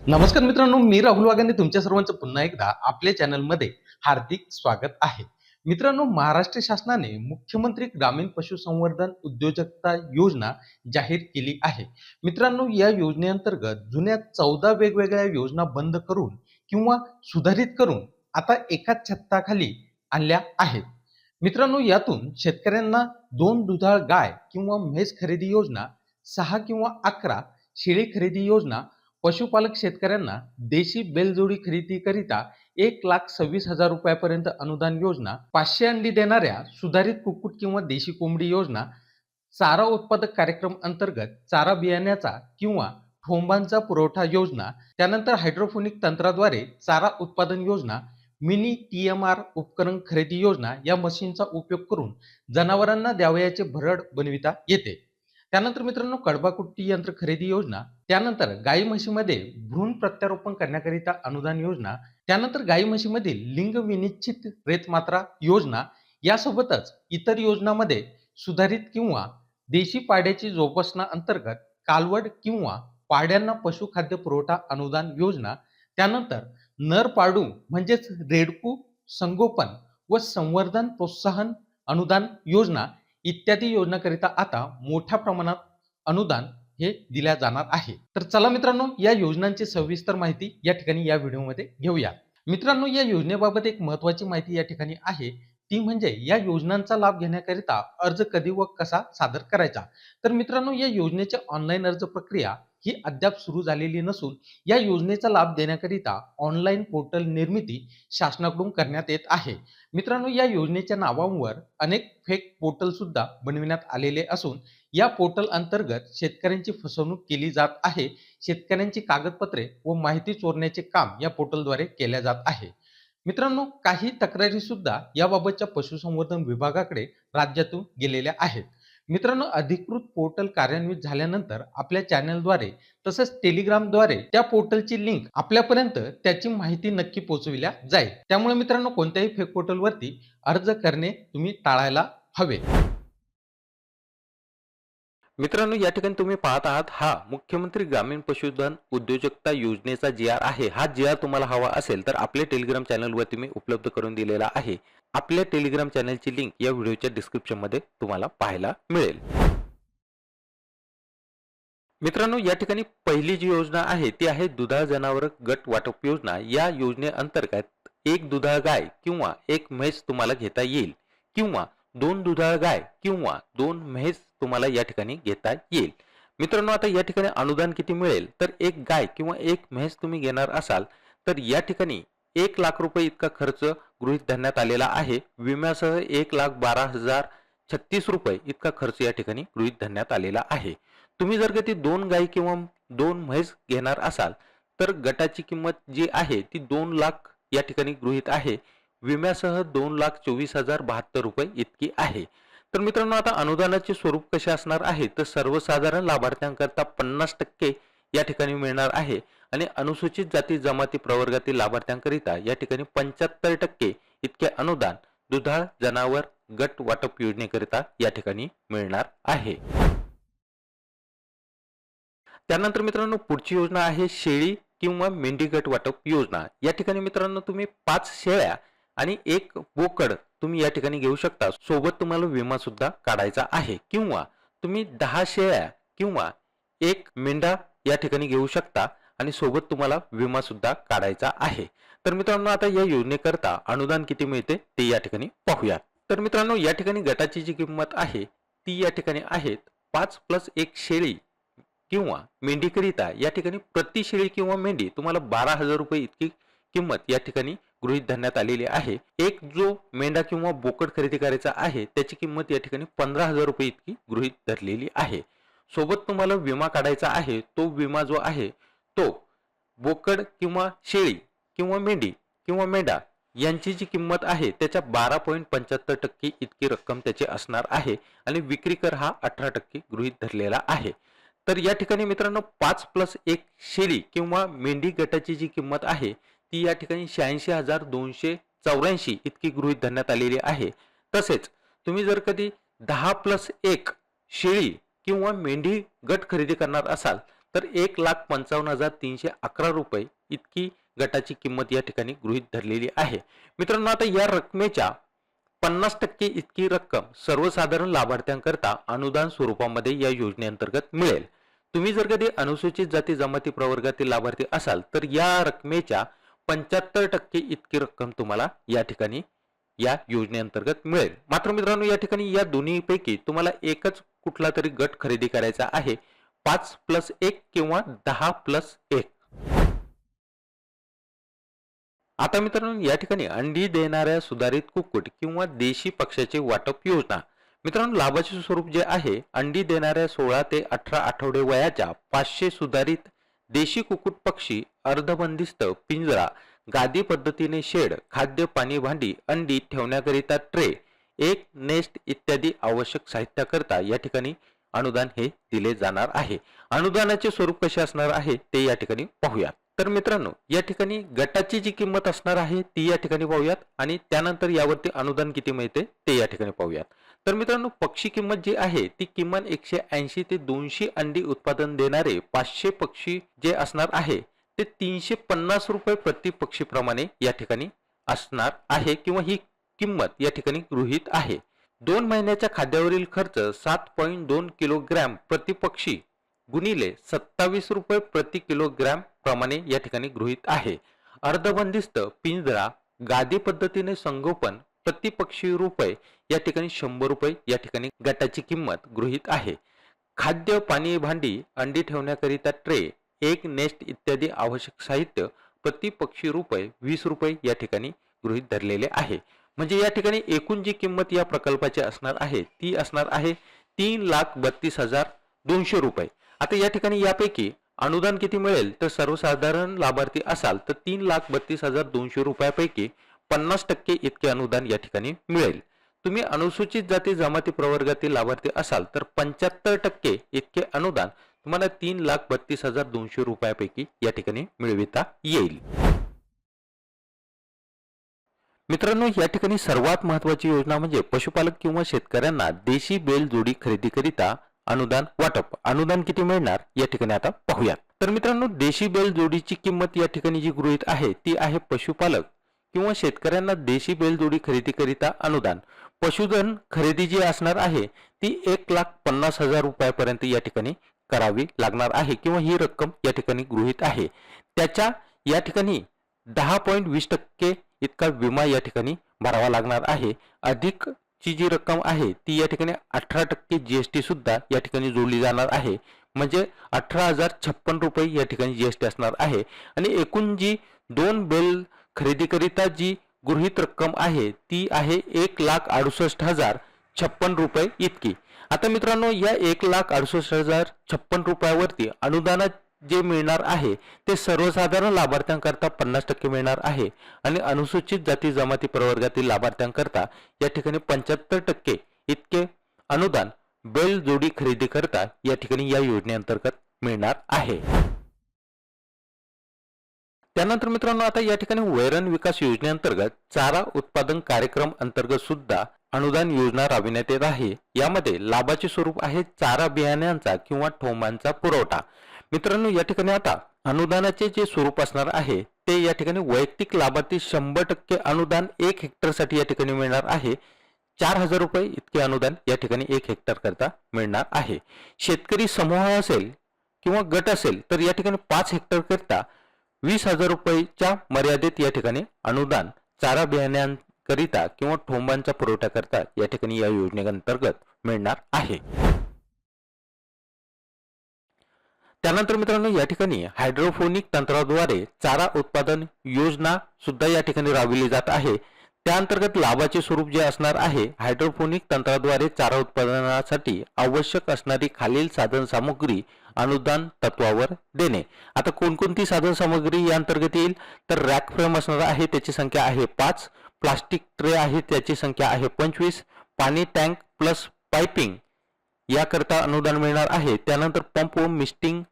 नमस्कार मित्रांनो, मी राहुल वाघांनी तुमच्या सर्वांचं पुन्हा एकदा आपल्या चॅनलमध्ये हार्दिक स्वागत आहे. मित्रांनो, महाराष्ट्र शासनाने मुख्यमंत्री ग्रामीण पशुसंवर्धन उद्योजकता योजना जाहीर केली आहे. मित्रांनो, या योजनेअंतर्गत जुन्या 14 वेगवेगळ्या योजना बंद करून किंवा सुधारित करून आता एकाच छताखाली आणल्या आहेत. मित्रांनो, यातून शेतकऱ्यांना 2 दुधाळ गाय किंवा म्हैस खरेदी योजना, 6 किंवा 11 शेळी खरेदी योजना, पशुपालक शेतकऱ्यांना देशी बैलजोडी खरेदीकरिता 1,26,000 रुपयापर्यंत अनुदान योजना, 500 अंडी देणाऱ्या सुधारित कुक्कुट किंवा देशी कोंबडी योजना, चारा उत्पादक कार्यक्रम अंतर्गत चारा बियाण्याचा किंवा ठोंबांचा पुरवठा योजना, त्यानंतर हायड्रोपोनिक तंत्राद्वारे चारा उत्पादन योजना, मिनी TMR उपकरण खरेदी योजना या मशीनचा उपयोग करून जनावरांना द्यावयाचे भरड बनविता येते. त्यानंतर मित्रांनो, कडबाकुट्टी यंत्र खरेदी योजना, त्यानंतर गाई म्हशीमध्ये भ्रूण प्रत्यारोपण करण्याकरिता अनुदान योजना, त्यानंतर गाई म्हशीमधील लिंग विनिश्चित रेतमात्रा योजना, यासोबतच इतर योजनांमध्ये सुधारित किंवा देशी पाड्याची जोपासना अंतर्गत कालवड किंवा पाड्यांना पशुखाद्य पुरवठा अनुदान योजना, त्यानंतर नर पाळीव म्हणजेच रेडकू संगोपन व संवर्धन प्रोत्साहन अनुदान योजना इत्यादी योजनाकरिता आता मोठ्या प्रमाणात अनुदान हे दिल्या जाणार आहे. तर चला मित्रांनो, या योजनांची सविस्तर माहिती या ठिकाणी या व्हिडिओमध्ये घेऊया. मित्रांनो, या योजनेबाबत एक महत्त्वाची माहिती या ठिकाणी आहे, ती म्हणजे या योजनांचा लाभ घेण्याकरिता अर्ज कधी व कसा सादर करायचा. तर मित्रांनो, या योजनेची ऑनलाईन अर्ज प्रक्रिया ही अद्याप सुरू झालेली नसून या योजनेचा लाभ देण्याकरिता ऑनलाईन पोर्टल निर्मिती शासनाकडून करण्यात येत आहे. मित्रांनो, या योजनेच्या नावांवर अनेक फेक पोर्टल सुद्धा बनविण्यात आलेले असून या पोर्टल अंतर्गत शेतकऱ्यांची फसवणूक केली जात आहे. शेतकऱ्यांची कागदपत्रे व माहिती चोरण्याचे काम या पोर्टलद्वारे केल्या जात आहे. मित्रांनो, काही तक्रारी सुद्धा याबाबतच्या पशुसंवर्धन विभागाकडे राज्यातून गेलेल्या आहेत. मित्रांनो, अधिकृत पोर्टल कार्यान्वित झाल्यानंतर आपल्या चॅनलद्वारे तसेच टेलिग्रामद्वारे त्या पोर्टलची लिंक आपल्यापर्यंत त्याची माहिती नक्की पोहोचविल्या जाईल. त्यामुळे मित्रांनो, कोणत्याही फेक पोर्टलवरती अर्ज करणे तुम्ही टाळायला हवे. मित्रांनो, या ठिकाणी तुम्ही पाहत आहात हा मुख्यमंत्री ग्रामीण पशुधन उद्योजकता योजनेचा GR आहे. हा GR तुम्हाला हवा असेल तर आपल्या टेलिग्राम चॅनलवरती मी उपलब्ध करून दिलेला आहे. आपल्या टेलिग्राम चॅनलची लिंक या व्हिडिओच्या डिस्क्रिप्शन मध्ये तुम्हाला पाहायला मिळेल. मित्रांनो, या ठिकाणी पहिली जी योजना आहे ती आहे दुधाळ जनावर गट वाटप योजना. या योजनेअंतर्गत एक दुधाळ गाय किंवा एक म्हैस तुम्हाला घेता येईल किंवा 2 दुधाळ गाय किंवा 2 म्हैस तुम्हाला या ठिकाणी घेता येईल. मित्रांनो, आता या ठिकाणी अनुदान किती मिळेल तर एक गाय किंवा एक म्हैस तुम्ही घेणार असाल तर या ठिकाणी 1,00,000 रुपये इतका खर्च गृहीत धरण्यात आलेला आहे. विम्यासह 1,12,036 रुपये इतका खर्च या ठिकाणी गृहीत धरण्यात आलेला आहे. तुम्ही जर कधी 2 गाय किंवा 2 म्हैस घेणार असाल तर गटाची किंमत जी आहे ती 2,00,000 या ठिकाणी गृहीत आहे. विम्यासह 2,24,072 रुपये इतकी आहे. तर मित्रांनो, आता अनुदानाचे स्वरूप कसे असणार आहे तर सर्वसाधारण लाभार्थ्यांकरता 50% या ठिकाणी मिळणार आहे आणि अनुसूचित जाती जमाती प्रवर्गातील लाभार्थ्यांकरिता या ठिकाणी 75% इतके अनुदान दुधाळ जनावर गट वाटप योजनेकरिता या ठिकाणी मिळणार आहे. त्यानंतर मित्रांनो, पुढची योजना आहे शेळी किंवा मेंढी गट वाटप योजना. या ठिकाणी मित्रांनो, तुम्ही 5 शेळ्या आणि 1 बोकड तुम्ही या ठिकाणी घेऊ शकता. सोबत तुम्हाला विमा सुद्धा काढायचा आहे किंवा तुम्ही 10 शेळ्या किंवा 1 मेंढा या ठिकाणी घेऊ शकता आणि सोबत तुम्हाला विमा सुद्धा काढायचा आहे. तर मित्रांनो, आता या योजनेकरता अनुदान किती मिळते ते या ठिकाणी पाहूया. तर मित्रांनो, या ठिकाणी गटाची जी किंमत आहे ती या ठिकाणी आहे 5 + 1 शेळी किंवा मेंढीकरिता या ठिकाणी प्रति शेळी किंवा मेंढी तुम्हाला 12,000 रुपये इतकी किंमत या ठिकाणी गृहीत धरण्यात आलेली आहे. एक जो मेंढा किंवा बोकड खरेदी करायचा आहे त्याची किंमत या ठिकाणी 15,000 रुपये इतकी गृहीत धरलेली आहे. सोबत तुम्हाला विमा काढायचा आहे. तो विमा जो आहे तो बोकड किंवा शेळी किंवा मेंढी किंवा मेंढा यांची जी किंमत आहे त्याच्या 12.75% इतकी रक्कम त्याची असणार आहे आणि विक्री कर हा 18% गृहीत धरलेला आहे. तर या ठिकाणी मित्रांनो, 5 + 1 शेळी किंवा मेंढी गटाची जी किंमत आहे ती या ठिकाणी 86,284 इतकी गृहीत धरण्यात आलेली आहे. तसेच तुम्ही जर कधी 10 + 1 शेळी किंवा मेंढी गट खरेदी करणार असाल तर 1,55,311 रुपये इतकी गटाची किंमत या ठिकाणी गृहीत धरलेली आहे. मित्रांनो, आता या रकमेच्या 50% इतकी रक्कम सर्वसाधारण लाभार्थ्यांकरता अनुदान स्वरूपामध्ये या योजनेअंतर्गत मिळेल. तुम्ही जर कधी अनुसूचित जाती जमाती प्रवर्गातील लाभार्थी असाल तर या रकमेच्या 75% इतकी रक्कम तुम्हाला या ठिकाणी या योजनेअंतर्गत मिळेल. मात्र मित्रांनो, या ठिकाणी या दोन्हीपैकी तुम्हाला एकच कुठला तरी गट खरेदी करायचा आहे, 5+1 किंवा 10+1. आता मित्रांनो, या ठिकाणी अंडी देणाऱ्या सुधारित कुक्कुट किंवा देशी पक्ष्याचे वाटप योजना. मित्रांनो, लाभाचे स्वरूप जे आहे, अंडी देणाऱ्या 16 ते 18 आठवडे वयाच्या 500 सुधारित देशी कुक्कुट पक्षी, अर्धबंदिस्त पिंजरा, गादी पद्धतीने शेड, खाद्य पाणी भांडी, अंडी ठेवण्याकरिता ट्रे, एक नेस्ट इत्यादी आवश्यक साहित्याकरता या ठिकाणी अनुदान हे दिले जाणार आहे. अनुदानाचे स्वरूप कसे असणार आहे ते या ठिकाणी पाहूयात. तर मित्रांनो, या ठिकाणी गटाची जी किंमत असणार आहे ती या ठिकाणी पाहूयात आणि त्यानंतर यावरती अनुदान किती मिळते ते या ठिकाणी पाहूयात. तर मित्रांनो, पक्षी किंमत जी आहे ती किमान 180 ते 200 अंडी उत्पादन देणारे 500 पक्षी जे असणार आहे ते 350 रुपये प्रति पक्षीप्रमाणे या ठिकाणी असणार आहे किंवा ही किंमत या ठिकाणी गृहीत आहे. 2 महिन्याच्या खाद्यावरील खर्च 7.2 किलोग्रॅम प्रति पक्षी गुणिले 27 रुपये प्रति किलोग्रॅम प्रमाणे या ठिकाणी गृहीत आहे. अर्धबंदिस्त पिंजरा, गादी पद्धतीने संगोपन प्रति पक्षी रुपये या ठिकाणी 100 रुपये या ठिकाणी गटाची किंमत गृहीत आहे. खाद्य पाणी भांडी, अंडी ठेवण्याकरिता ट्रे, एक नेस्ट इत्यादी आवश्यक साहित्य प्रति पक्षी रुपये 20 रुपये या ठिकाणी गृहीत धरलेले आहे. म्हणजे या ठिकाणी एकूण जी किंमत या प्रकल्पाची असणार आहे ती असणार आहे 3,32,200 रुपये. आता या ठिकाणी यापैकी अनुदान किती मिळेल तर सर्वसाधारण लाभार्थी असाल तर 3,32,200 रुपयापैकी 50% इतके अनुदान या ठिकाणी मिळेल. तुम्ही अनुसूचित जाती जमाती प्रवर्गातील लाभार्थी असाल तर 75% इतके अनुदान तुम्हाला 3,32,200 रुपयापैकी या ठिकाणी मिळविता येईल. मित्रांनो, या ठिकाणी सर्वात महत्त्वाची योजना म्हणजे पशुपालक किंवा शेतकऱ्यांना देशी बैल जोडी खरेदीकरिता अनुदान वाटप. अनुदान किती मिळणार या ठिकाणी आता पाहूयात. तर मित्रांनो, देशी बैल जोडीची किंमत या ठिकाणी जी गृहीत आहे ती आहे पशुपालक किंवा शेतकऱ्यांना देशी बैल जोडी खरेदीकरिता अनुदान. पशुधन खरेदी जी असणार आहे ती 1,50,000 रुपयापर्यंत या ठिकाणी करावी लागणार आहे किंवा ही रक्कम या ठिकाणी गृहीत आहे. त्याच्या या ठिकाणी 10.20% इतका विमा या ठिकाणी भरावा लागणार आहे. अधिक ची जी रक्कम आहे ती या ठिकाणी 18% जीएसटी सुद्धा या ठिकाणी जोडली जाणार आहे. म्हणजे 18,056 रुपये या ठिकाणी जीएसटी असणार आहे आणि एकूण जी 2 बैल खरेदीकरिता जी गृहीत रक्कम आहे ती आहे 1,68,056 रुपये इतकी. आता मित्रांनो, या 1,68,056 रुपयावरती अनुदानात जे मिळणार आहे ते सर्वसाधारण लाभार्थ्यांकरता 50% मिळणार आहे आणि अनुसूचित जाती जमाती प्रवर्गातील लाभार्थ्यांकरता या ठिकाणी 75% इतके अनुदान बैल जोडी खरेदी करता या ठिकाणी या योजनेअंतर्गत मिळणार आहे. त्यानंतर मित्रांनो, आता या ठिकाणी वैरण विकास योजनेअंतर्गत चारा उत्पादन कार्यक्रम अंतर्गत सुद्धा अनुदान योजना राबविण्यात येत आहे. यामध्ये लाभाचे स्वरूप आहे चारा बियाण्यांचा किंवा ठोंबांचा पुरवठा. मित्रांनो, या ठिकाणी आता अनुदानाचे जे स्वरूप असणार आहे ते या ठिकाणी वैयक्तिक लाभार्थी 100% अनुदान 1 हेक्टरसाठी या ठिकाणी मिळणार आहे. 4,000 रुपये इतके अनुदान या ठिकाणी 1 हेक्टर करता मिळणार आहे. शेतकरी समूह असेल किंवा गट असेल तर या ठिकाणी 5 हेक्टर करता 20,000 रुपयाच्या मर्यादेत या ठिकाणी अनुदान चारा बियाण्यांकरिता किंवा ठोंबांचा पुरवठा करता या ठिकाणी या योजनेअंतर्गत मिळणार आहे. त्यानंतर मित्रांनो, या ठिकाणी हायड्रोपोनिक तंत्राद्वारे चारा उत्पादन योजना सुद्धा या ठिकाणी राबविली जात आहे. त्या अंतर्गत लाभाचे स्वरूप जे असणार आहे, हायड्रोपोनिक तंत्राद्वारे चारा उत्पादनासाठी आवश्यक असणारी खालील साधन सामुग्री अनुदान तत्वावर देणे. आता कोणकोणती साधन सामग्री या अंतर्गत येईल तर रॅक फ्रेम असणार आहे, त्याची संख्या आहे 5. प्लास्टिक ट्रे आहे, त्याची संख्या आहे 25. पाणी टँक प्लस पाइपिंग याकरता अनुदान मिळणार आहे. त्यानंतर पंप व मिस्टिंग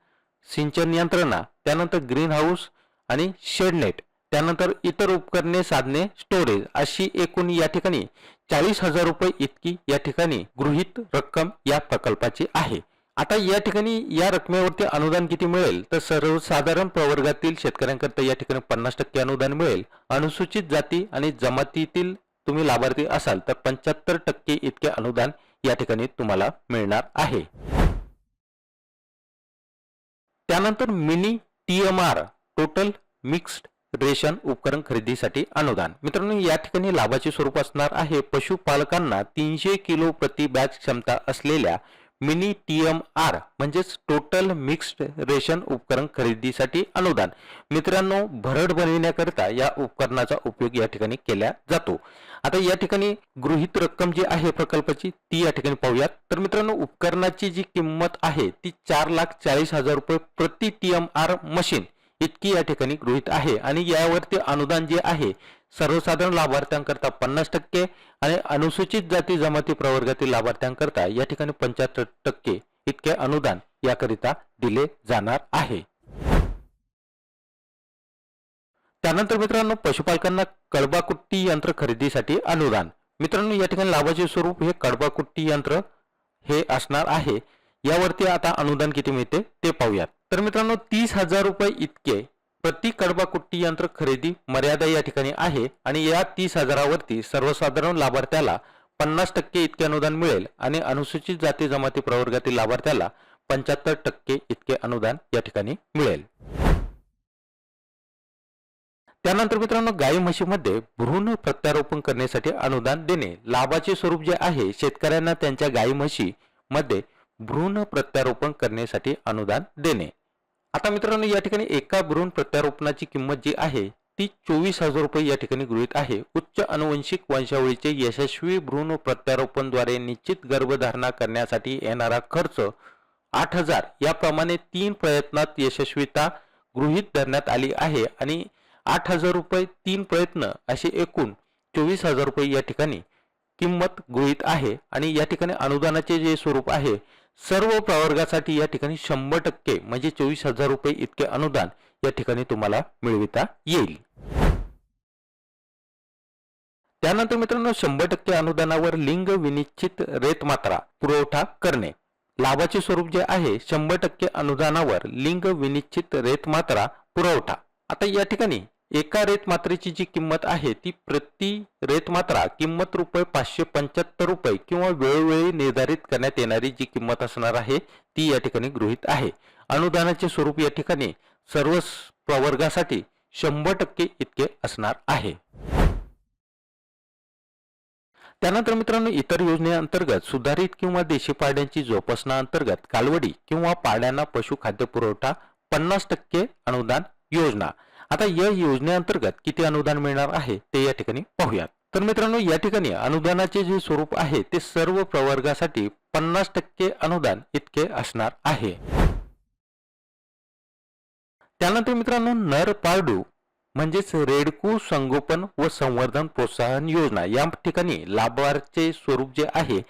सिंचन यंत्रणा, त्यानंतर ग्रीन हाऊस आणि शेडनेट, त्यानंतर इतर उपकरणे साधने स्टोरेज, अशी एकूण या ठिकाणी 40,000 रुपये इतकी या ठिकाणी गृहीत रक्कम या प्रकल्पाची आहे. आता या ठिकाणी या रकमेवरती अनुदान किती मिळेल, तर सर्वसाधारण प्रवर्गातील शेतकऱ्यांकरता या ठिकाणी 50% अनुदान मिळेल. अनुसूचित जाती आणि जमातीतील तुम्ही लाभार्थी असाल तर 75% इतके अनुदान या ठिकाणी तुम्हाला मिळणार आहे. त्यानंतर mini TMR total mixed ration उपकरण खरेदीसाठी अनुदान. मित्रांनो, या ठिकाणी लाभाचे स्वरूप असणार आहे पशुपालकांना 300 किलो प्रति बॅच क्षमता असलेल्या मिनी TMR म्हणजेच टोटल मिक्स्ड रेशन उपकरण खरेदीसाठी अनुदान. मित्रांनो, भरड बनविण्याकरिता या उपकरणाचा उपयोग या ठिकाणी केला जातो. आता या ठिकाणी गृहीत रक्कम जी आहे प्रकल्पाची ती या ठिकाणी पाहूयात. तर मित्रांनो, उपकरणाची जी किंमत आहे ती 4,40,000 रुपये प्रति TMR मशीन इतकी या ठिकाणी गृहीत आहे आणि यावरती अनुदान जे आहे सर्वसाधारण लाभार्थ्यांकरता 50% आणि अनुसूचित जाती जमाती प्रवर्गातील लाभार्थ्यांकरता या ठिकाणी 75% इतके अनुदान याकरिता दिले जाणार आहे. त्यानंतर मित्रांनो, पशुपालकांना कडबाकुट्टी यंत्र खरेदीसाठी अनुदान. मित्रांनो, या ठिकाणी लाभाचे स्वरूप हे कडबाकुट्टी यंत्र हे असणार आहे. यावरती आता अनुदान किती मिळते ते पाहूयात. तर मित्रांनो, 30,000 रुपये इतके प्रति कडबाकुट्टी यंत्र खरेदी मर्यादा या ठिकाणी आहे आणि या 30,000वरती सर्वसाधारण लाभार्थ्याला 50% इतके अनुदान मिळेल आणि अनुसूचित जाती जमाती प्रवर्गातील लाभार्थ्याला 75% इतके अनुदान या ठिकाणी मिळेल. त्यानंतर मित्रांनो, गाई म्हशीमध्ये भ्रूण प्रत्यारोपण करण्यासाठी अनुदान देणे. लाभाचे स्वरूप जे आहे शेतकऱ्यांना त्यांच्या गाई म्हशी मध्ये भ्रूण प्रत्यारोपण करण्यासाठी अनुदान देणे. आता मित्रांनो, या ठिकाणी एका भ्रूण प्रत्यारोपणाची किंमत जी आहे ती 24,000 रुपये या ठिकाणी गृहीत आहे. उच्च अनुवंशिक वंशावळीचे यशस्वी भ्रूण प्रत्यारोपणद्वारे निश्चित गर्भधारणा करण्यासाठी येणारा खर्च 8,000 याप्रमाणे 3 प्रयत्नात यशस्वीता गृहीत धरण्यात आली आहे आणि 8,000 रुपये 3 प्रयत्न असे एकूण 24,000 रुपये या ठिकाणी किंमत गृहीत आहे. आणि या ठिकाणी अनुदानाचे जे स्वरूप आहे सर्व प्रवर्गासाठी या ठिकाणी 100% म्हणजे 24,000 रुपये इतके अनुदान या ठिकाणी तुम्हाला मिळविता येईल. त्यानंतर मित्रांनो, 100% अनुदानावर लिंग विनिश्चित रेतमात्रा पुरवठा करणे. लाभाचे स्वरूप जे आहे 100% अनुदानावर लिंग विनिश्चित रेतमात्रा पुरवठा. आता या ठिकाणी एका रेतमात्रेची जी किंमत आहे ती प्रति रेतमात्रा किंमत रुपये 575 रुपये किंवा वेळोवेळी निर्धारित करण्यात येणारी जी किंमत असणार आहे ती या ठिकाणी गृहीत आहे. अनुदानाचे स्वरूप या ठिकाणी सर्व प्रवर्गासाठी 100% इतके असणार आहे. त्यानंतर मित्रांनो, इतर योजनेअंतर्गत सुधारित किंवा देशी पाड्यांची जोपासना अंतर्गत कालवडी किंवा पाड्यांना पशुखाद्य पुरवठा 50% अनुदान योजना. आता या योजनेअंतर्गत किती अनुदान मिळणार आहे ते या ठिकाणी पाहूयात. तर मित्रांनो, या ठिकाणी अनुदानाचे जे स्वरूप आहे ते सर्व प्रवर्गासाठी 50% अनुदान इतके असणार आहे. त्यानंतर मित्रांनो, नर पाळडू म्हणजेच रेडकू संगोपन व संवर्धन प्रोत्साहन योजना. या ठिकाणी लाभाचे स्वरूप जे आहे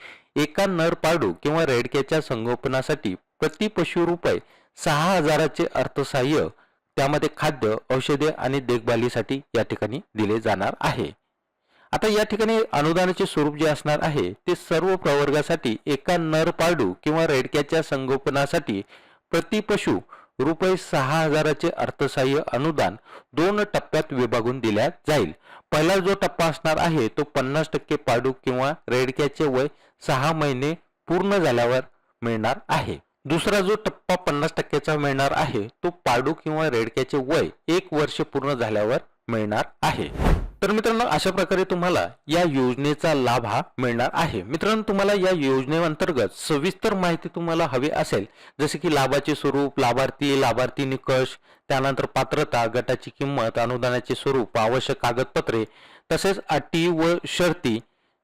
एका नर पाळडू किंवा रेडक्याच्या संगोपनासाठी प्रति पशु रुपये 6,000चे अर्थसहाय्य त्यामध्ये खाद्य, औषधे आणि देखभालीसाठी या ठिकाणी दिले जाणार आहे. आता या ठिकाणी अनुदानाचे स्वरूप जे असणार आहे ते सर्व प्रवर्गासाठी एका नर पाळडू किंवा रेडक्याच्या संगोपनासाठी प्रति पशु रुपये 6,000चे अर्थसहाय्य अनुदान 2 टप्प्यात विभागून दिल्या जाईल. पहिला जो टप्पा असणार आहे तो 50% पाळडू किंवा रेडक्याचे वय 6 महिने पूर्ण झाल्यावर मिळणार आहे. दुसरा जो टप्पा 50%चा मिळणार आहे तो पाळडू किंवा रेडक्याचे वय 1 वर्ष पूर्ण झाल्यावर मिळणार आहे. तर मित्रांनो, अशा प्रकारे तुम्हाला या योजनेचा लाभ हा मिळणार आहे. मित्रांनो, तुम्हाला या योजनेअंतर्गत सविस्तर माहिती तुम्हाला हवी असेल जसे की लाभाचे स्वरूप, लाभार्थी निकष, त्यानंतर पात्रता, गटाची किंमत, अनुदानाचे स्वरूप, आवश्यक कागदपत्रे, तसेच अटी व शर्ती,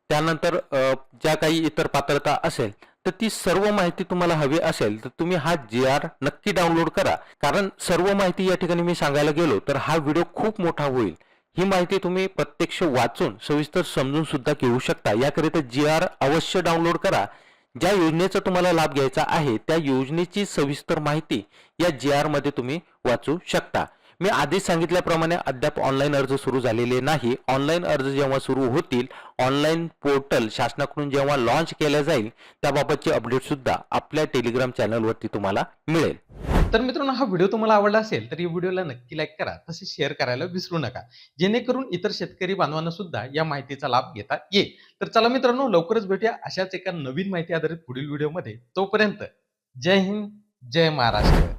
त्यानंतर ज्या काही इतर पात्रता असेल तर ती सर्व माहिती तुम्हाला हवी असेल तर तुम्ही हा GR नक्की डाउनलोड करा. कारण सर्व माहिती या ठिकाणी मी सांगायला गेलो तर हा व्हिडिओ खूप मोठा होईल. ही माहिती तुम्ही प्रत्यक्ष वाचून सविस्तर समजून सुद्धा घेऊ शकता. याकरिता GR अवश्य डाउनलोड करा. ज्या योजनेचा तुम्हाला लाभ घ्यायचा आहे त्या योजनेची सविस्तर माहिती या GR मध्ये तुम्ही वाचू शकता. मी आधीच सांगितल्याप्रमाणे अद्याप ऑनलाईन अर्ज सुरू झालेले नाही. ऑनलाईन अर्ज जेव्हा सुरू होतील, ऑनलाईन पोर्टल शासनाकडून जेव्हा लॉन्च केलं जाईल, त्याबाबतची अपडेट सुद्धा आपल्या टेलिग्राम चॅनलवरती तुम्हाला मिळेल. तर मित्रांनो, हा व्हिडिओ तुम्हाला आवडला असेल तर या व्हिडिओला नक्की लाईक करा, तसेच शेअर करायला विसरू नका, जेणेकरून इतर शेतकरी बांधवांना सुद्धा या माहितीचा लाभ घेता येईल. तर चला मित्रांनो, लवकरच भेटूया अशाच एका नवीन माहिती आधारित पुढील व्हिडिओमध्ये. तोपर्यंत जय हिंद, जय महाराष्ट्र.